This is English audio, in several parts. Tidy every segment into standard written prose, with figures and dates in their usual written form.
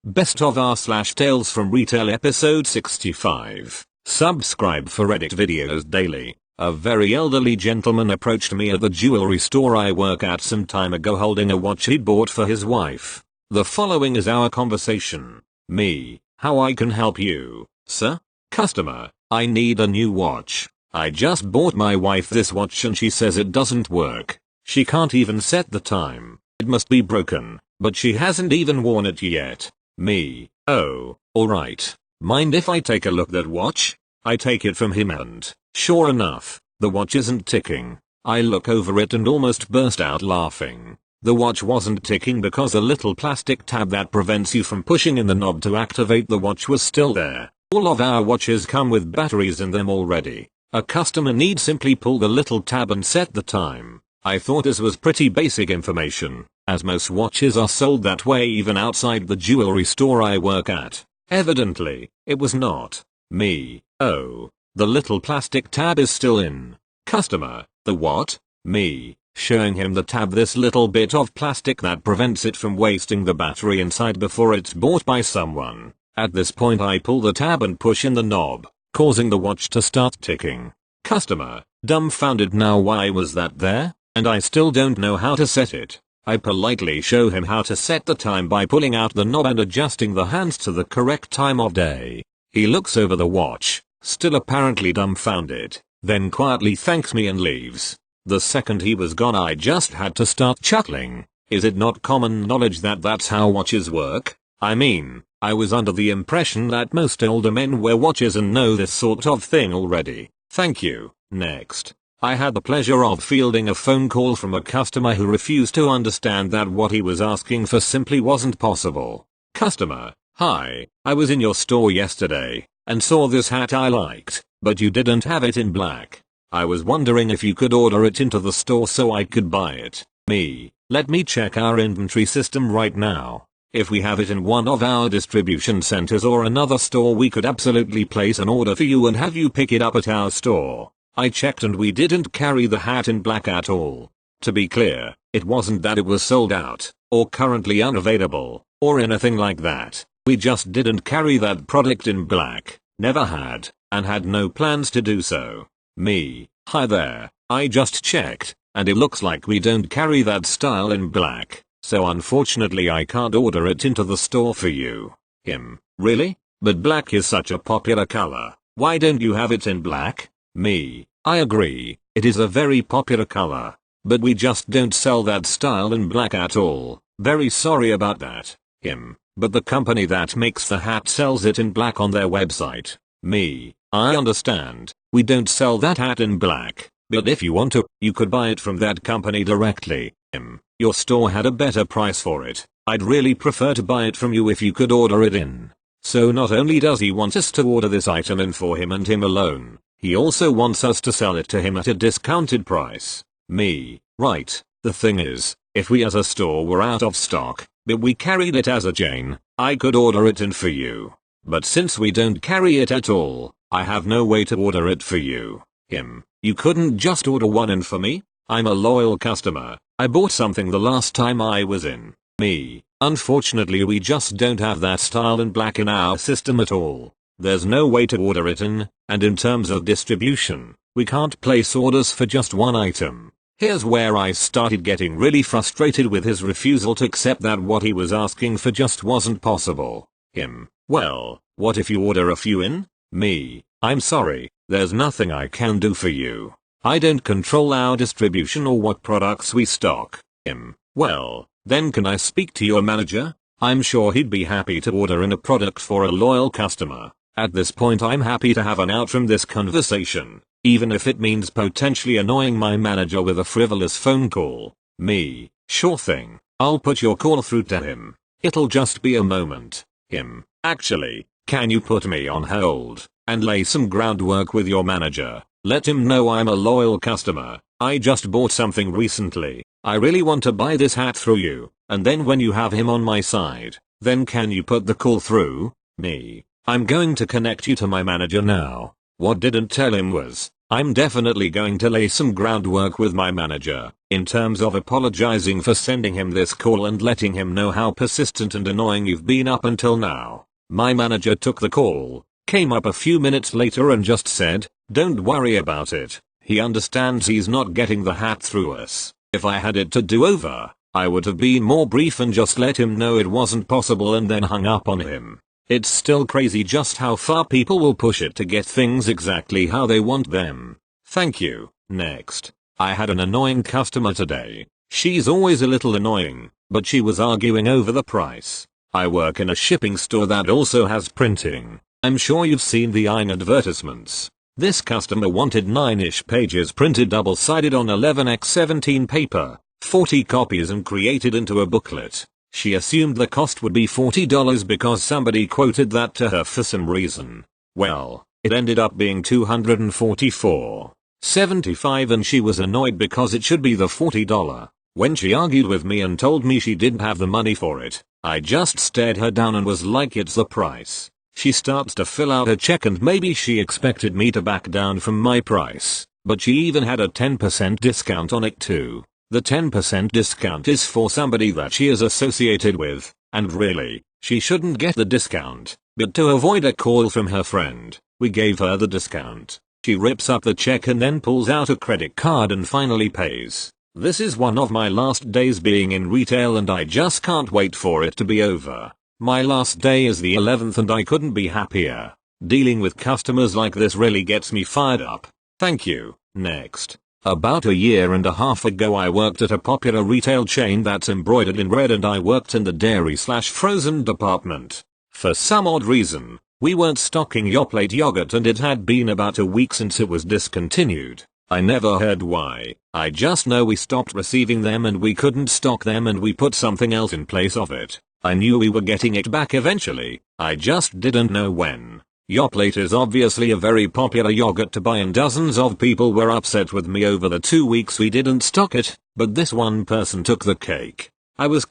Best of r/Tales from Retail episode 65. Subscribe for edit videos daily. A very elderly gentleman approached me at the jewelry store I work at some time ago holding a watch he'd bought for his wife. The following is our conversation. Me: how I can help you, sir? Customer: I need a new watch. I just bought my wife this watch and she says it doesn't work. She can't even set the time. It must be broken, but she hasn't even worn it yet. Me: oh, alright. Mind if I take a look at that watch? I take it from him and, sure enough, the watch isn't ticking. I look over it and almost burst out laughing. The watch wasn't ticking because a little plastic tab that prevents you from pushing in the knob to activate the watch was still there. All of our watches come with batteries in them already. A customer needs simply pull the little tab and set the time. I thought this was pretty basic information, as most watches are sold that way even outside the jewelry store I work at. Evidently, it was not. Me: oh, the little plastic tab is still in. Customer: the what? Me: showing him the tab, this little bit of plastic that prevents it from wasting the battery inside before it's bought by someone. At this point I pull the tab and push in the knob, causing the watch to start ticking. Customer: dumbfounded. Now why was that there? And I still don't know how to set it. I politely show him how to set the time by pulling out the knob and adjusting the hands to the correct time of day. He looks over the watch, still apparently dumbfounded, then quietly thanks me and leaves. The second he was gone I just had to start chuckling. Is it not common knowledge that that's how watches work? I mean, I was under the impression that most older men wear watches and know this sort of thing already. Thank you. Next. I had the pleasure of fielding a phone call from a customer who refused to understand that what he was asking for simply wasn't possible. Customer: hi, I was in your store yesterday and saw this hat I liked, but you didn't have it in black. I was wondering if you could order it into the store so I could buy it. Me: let me check our inventory system right now. If we have it in one of our distribution centers or another store, we could absolutely place an order for you and have you pick it up at our store. I checked and we didn't carry the hat in black at all. To be clear, it wasn't that it was sold out, or currently unavailable, or anything like that. We just didn't carry that product in black, never had, and had no plans to do so. Me: hi there, I just checked, and it looks like we don't carry that style in black, so unfortunately I can't order it into the store for you. Him: really? But black is such a popular color, why don't you have it in black? Me: I agree, it is a very popular color, but we just don't sell that style in black at all. Very sorry about that. Him: but the company that makes the hat sells it in black on their website. Me: I understand, we don't sell that hat in black, but if you want to, you could buy it from that company directly. Him: your store had a better price for it. I'd really prefer to buy it from you if you could order it in. So not only does he want us to order this item in for him and him alone, he also wants us to sell it to him at a discounted price. Me: right, the thing is, if we as a store were out of stock, but we carried it as a chain, I could order it in for you. But since we don't carry it at all, I have no way to order it for you. Him: you couldn't just order one in for me? I'm a loyal customer, I bought something the last time I was in. Me: unfortunately we just don't have that style in black in our system at all. There's no way to order it in, and in terms of distribution, we can't place orders for just one item. Here's where I started getting really frustrated with his refusal to accept that what he was asking for just wasn't possible. Him: well, what if you order a few in? Me: I'm sorry, there's nothing I can do for you. I don't control our distribution or what products we stock. Him: well, then can I speak to your manager? I'm sure he'd be happy to order in a product for a loyal customer. At this point I'm happy to have an out from this conversation, even if it means potentially annoying my manager with a frivolous phone call. Me: sure thing, I'll put your call through to him. It'll just be a moment. Him: actually, can you put me on hold, and lay some groundwork with your manager? Let him know I'm a loyal customer, I just bought something recently, I really want to buy this hat through you, and then when you have him on my side, then can you put the call through? Me: I'm going to connect you to my manager now. What didn't tell him was, I'm definitely going to lay some groundwork with my manager in terms of apologizing for sending him this call and letting him know how persistent and annoying you've been up until now. My manager took the call, came up a few minutes later and just said, "Don't worry about it. He understands he's not getting the hat through us." If I had it to do over, I would have been more brief and just let him know it wasn't possible and then hung up on him. It's still crazy just how far people will push it to get things exactly how they want them. Thank you. Next. I had an annoying customer today. She's always a little annoying, but she was arguing over the price. I work in a shipping store that also has printing. I'm sure you've seen the IN advertisements. This customer wanted 9-ish pages printed double-sided on 11x17 paper, 40 copies and created into a booklet. She assumed the cost would be $40 because somebody quoted that to her for some reason. Well, it ended up being $244.75 and she was annoyed because it should be the $40. When she argued with me and told me she didn't have the money for it, I just stared her down and was like, "It's the price." She starts to fill out a check and maybe she expected me to back down from my price, but she even had a 10% discount on it too. The 10% discount is for somebody that she is associated with, and really, she shouldn't get the discount, but to avoid a call from her friend, we gave her the discount. She rips up the check and then pulls out a credit card and finally pays. This is one of my last days being in retail and I just can't wait for it to be over. My last day is the 11th and I couldn't be happier. Dealing with customers like this really gets me fired up. Thank you. Next. About a year and a half ago I worked at a popular retail chain that's embroidered in red and I worked in the dairy/frozen department. For some odd reason, we weren't stocking Yoplait yogurt and it had been about a week since it was discontinued. I never heard why. I just know we stopped receiving them and we couldn't stock them and we put something else in place of it. I knew we were getting it back eventually, I just didn't know when. Yoplait is obviously a very popular yogurt to buy and dozens of people were upset with me over the 2 weeks we didn't stock it, but this one person took the cake. I was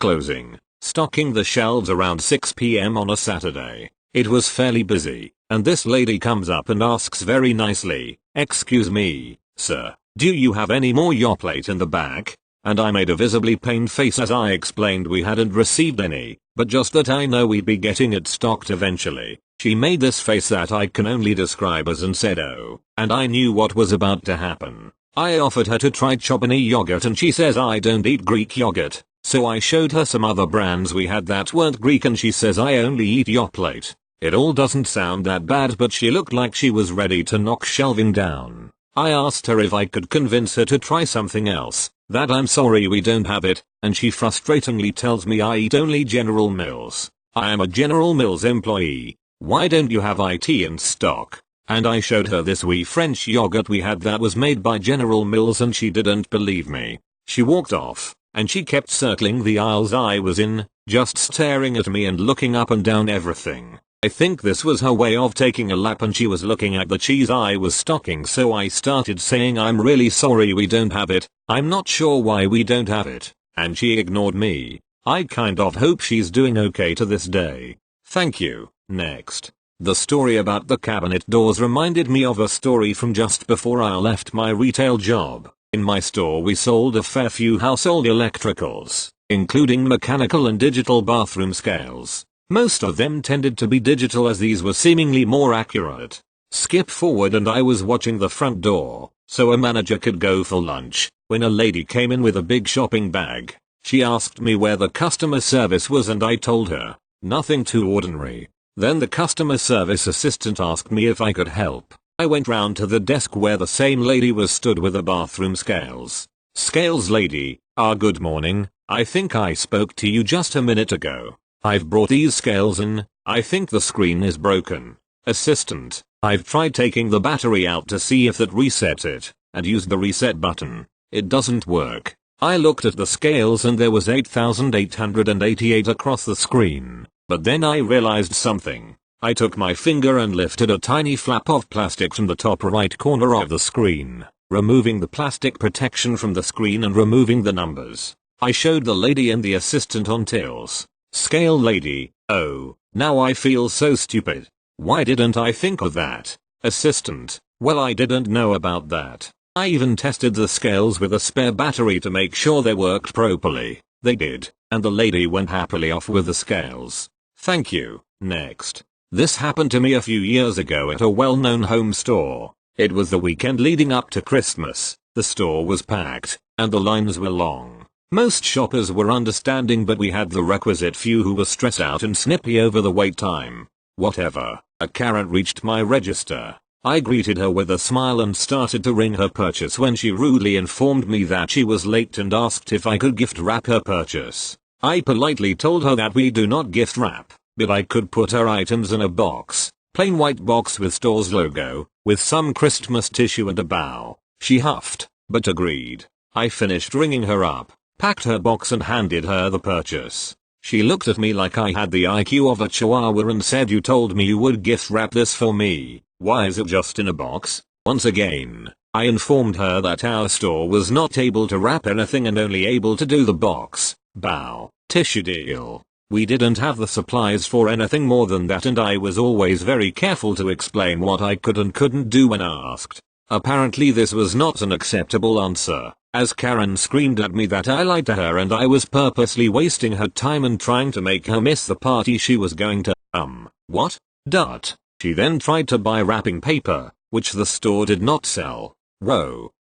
stocking the shelves around 6 PM on a Saturday. It was fairly busy, and this lady comes up and asks very nicely, "Excuse me, sir, do you have any more Yoplait in the back?" And I made a visibly pained face as I explained we hadn't received any, but just that I know we'd be getting it stocked eventually. She made this face that I can only describe as and said "Oh," and I knew what was about to happen. I offered her to try Chobani yogurt and she says I don't eat Greek yogurt, so I showed her some other brands we had that weren't Greek and she says I only eat Yoplait. It all doesn't sound that bad but she looked like she was ready to knock shelving down. I asked her if I could convince her to try something else, that I'm sorry we don't have it, and she frustratingly tells me I eat only General Mills. I am a General Mills employee. Why don't you have IT in stock? And I showed her this wee French yogurt we had that was made by General Mills and she didn't believe me. She walked off, and she kept circling the aisles I was in, just staring at me and looking up and down everything. I think this was her way of taking a lap and she was looking at the cheese I was stocking, so I started saying I'm really sorry we don't have it, I'm not sure why we don't have it, and she ignored me. I kind of hope she's doing okay to this day. Thank you. Next. The story about the cabinet doors reminded me of a story from just before I left my retail job. In my store we sold a fair few household electricals, including mechanical and digital bathroom scales. Most of them tended to be digital as these were seemingly more accurate. Skip forward and I was watching the front door, so a manager could go for lunch, when a lady came in with a big shopping bag. She asked me where the customer service was and I told her, nothing too ordinary. Then the customer service assistant asked me if I could help. I went round to the desk where the same lady was stood with the bathroom scales. Scales lady, good morning, I think I spoke to you just a minute ago. I've brought these scales in, I think the screen is broken. Assistant, I've tried taking the battery out to see if that resets it, and used the reset button. It doesn't work. I looked at the scales and there was 8,888 across the screen, but then I realized something. I took my finger and lifted a tiny flap of plastic from the top right corner of the screen, removing the plastic protection from the screen and removing the numbers. I showed the lady and the assistant on Tails. Scale lady, oh, now I feel so stupid. Why didn't I think of that? Assistant, Well, I didn't know about that. I even tested the scales with a spare battery to make sure they worked properly. They did, and the lady went happily off with the scales. Thank you. Next. This happened to me a few years ago at a well-known home store. It was the weekend leading up to Christmas. The store was packed, and the lines were long. Most shoppers were understanding, but we had the requisite few who were stressed out and snippy over the wait time. Whatever. A Karen reached my register. I greeted her with a smile and started to ring her purchase when she rudely informed me that she was late and asked if I could gift wrap her purchase. I politely told her that we do not gift wrap, but I could put her items in a box, plain white box with store's logo, with some Christmas tissue and a bow. She huffed, but agreed. I finished ringing her up, packed her box and handed her the purchase. She looked at me like I had the IQ of a chihuahua and said, "You told me you would gift wrap this for me. Why is it just in a box?" Once again, I informed her that our store was not able to wrap anything and only able to do the box, bow, tissue deal. We didn't have the supplies for anything more than that, and I was always very careful to explain what I could and couldn't do when asked. Apparently this was not an acceptable answer, as Karen screamed at me that I lied to her and I was purposely wasting her time and trying to make her miss the party she was going to. What? Dot. She then tried to buy wrapping paper, which the store did not sell.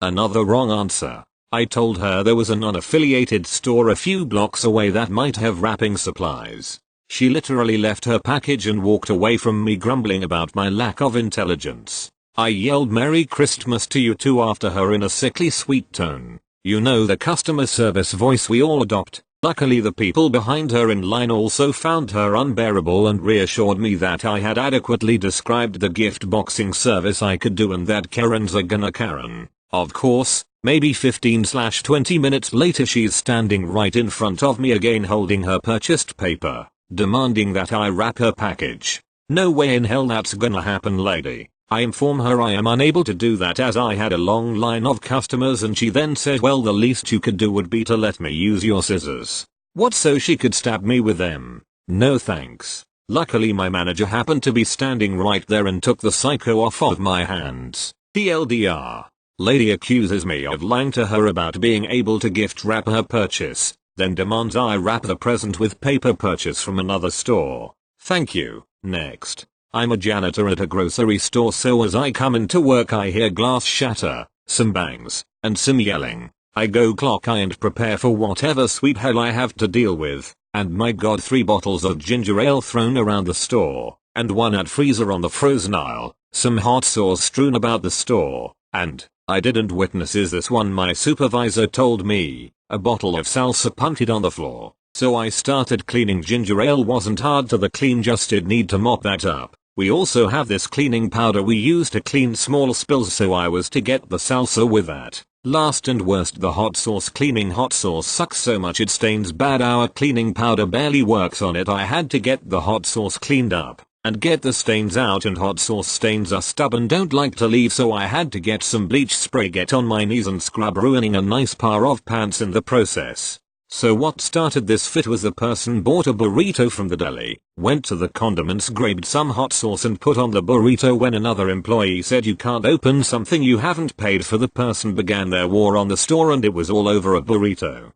Another wrong answer. I told her there was an unaffiliated store a few blocks away that might have wrapping supplies. She literally left her package and walked away from me, grumbling about my lack of intelligence. I yelled "Merry Christmas" to you too after her in a sickly sweet tone. You know, the customer service voice we all adopt. Luckily the people behind her in line also found her unbearable and reassured me that I had adequately described the gift boxing service I could do and that Karens are gonna Karen. Of course, maybe 15-20 minutes later she's standing right in front of me again holding her purchased paper, demanding that I wrap her package. No way in hell that's gonna happen, lady. I inform her I am unable to do that as I had a long line of customers, and she then said, well, the least you could do would be to let me use your scissors. What, so she could stab me with them? No thanks. Luckily my manager happened to be standing right there and took the psycho off of my hands. TLDR. Lady accuses me of lying to her about being able to gift wrap her purchase, then demands I wrap the present with paper purchase from another store. Thank you. Next. I'm a janitor at a grocery store, so as I come into work I hear glass shatter, some bangs, and some yelling. I go clock eye and prepare for whatever sweet hell I have to deal with, and my god, 3 bottles of ginger ale thrown around the store, and one at freezer on the frozen aisle, some hot sauce strewn about the store, and, I didn't witness this one, my supervisor told me, a bottle of salsa punted on the floor. So I started cleaning. Ginger ale wasn't hard to clean, just did need to mop that up. We also have this cleaning powder we use to clean small spills, so I was to get the salsa with that. Last and worst, the hot sauce. Cleaning hot sauce sucks so much it stains bad. Our cleaning powder barely works on it. I had to get the hot sauce cleaned up and get the stains out, and hot sauce stains are stubborn, don't like to leave, so I had to get some bleach spray, get on my knees and scrub, ruining a nice pair of pants in the process. So what started this fit was the person bought a burrito from the deli, went to the condiments, grabbed some hot sauce and put on the burrito. When another employee said you can't open something you haven't paid for, the person began their war on the store and it was all over a burrito.